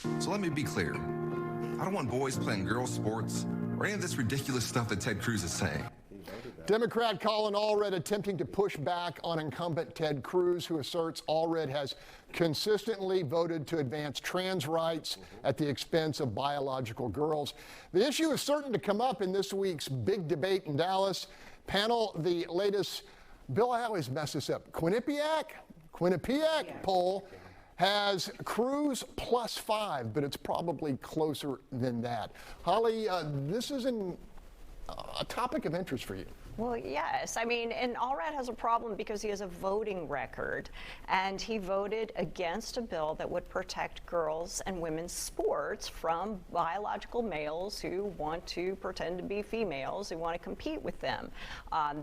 So let me be clear. I don't want boys playing girls' sports or any of this ridiculous stuff that Ted Cruz is saying. Democrat Colin Allred attempting to push back on incumbent Ted Cruz, who asserts Allred has consistently voted to advance trans rights at the expense of biological girls. The issue is certain to come up in this week's big debate in Dallas. Panel, the latest, Bill, I always mess this up, Quinnipiac poll has Cruz +5, but it's probably closer than that. Holly, this is a topic of interest for you. Well, yes. I mean, and Allred has a problem because he has a voting record, and he voted against a bill that would protect girls and women's sports from biological males who want to pretend to be females, who want to compete with them.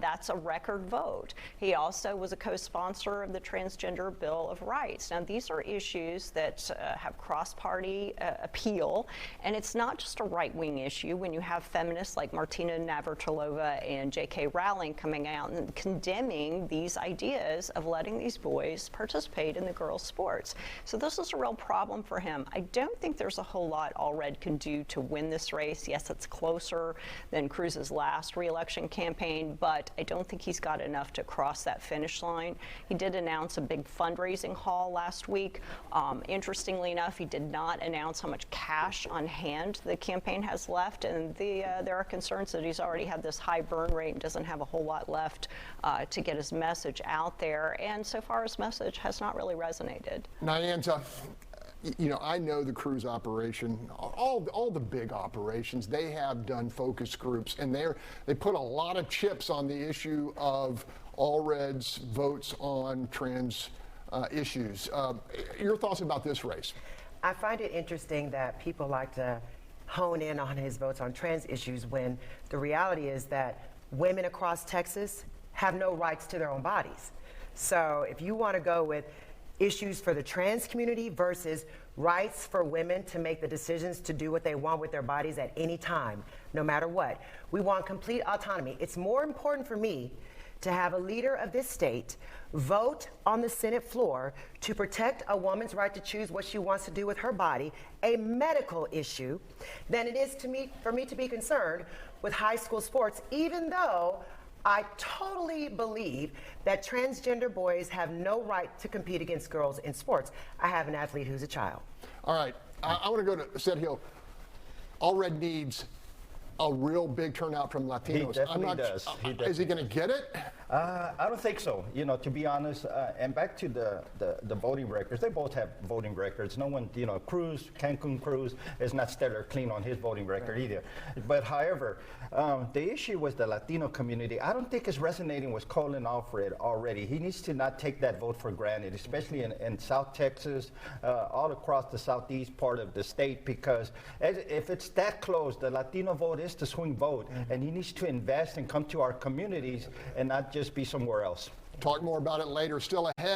That's a record vote. He also was a co-sponsor of the Transgender Bill of Rights. Now, these are issues that have cross-party appeal, and it's not just a right-wing issue when you have feminists like Martina Navratilova and J.K. Rowling coming out and condemning these ideas of letting these boys participate in the girls' sports. So this is a real problem for him. I don't think there's a whole lot Allred can do to win this race. Yes, it's closer than Cruz's last re-election campaign, but I don't think he's got enough to cross that finish line. He did announce a big fundraising haul last week. Interestingly enough, he did not announce how much cash on hand the campaign has left, and there are concerns that he's already had this high burn rate and doesn't have a whole lot left to get his message out there, and so far his message has not really resonated. Nyanza, you know, I know the Cruz operation, all the big operations, they have done focus groups, and they put a lot of chips on the issue of Allred's votes on trans issues. Your thoughts about this race? I find it interesting that people like to hone in on his votes on trans issues when the reality is that women across Texas have no rights to their own bodies. So if you want to go with issues for the trans community versus rights for women to make the decisions to do what they want with their bodies at any time, no matter what, we want complete autonomy. It's more important for me to have a leader of this state vote on the Senate floor to protect a woman's right to choose what she wants to do with her body, a medical issue, than it is for me to be concerned with high school sports, even though I totally believe that transgender boys have no right to compete against girls in sports. I have an athlete who's a child. All right, I want to go to Set Hill. Allred needs a real big turnout from Latinos. He definitely does. Is he going to get it? I don't think so. You know, to be honest, and back to the voting records, they both have voting records. No one, you know, Cancun Cruz is not stellar clean on his voting record either. But however, the issue with the Latino community, I don't think it's resonating with Colin Allred already. He needs to not take that vote for granted, especially in South Texas, all across the southeast part of the state, because if it's that close, the Latino vote is the swing vote, and he needs to invest and come to our communities and not just be somewhere else. Talk more about it later. Still ahead.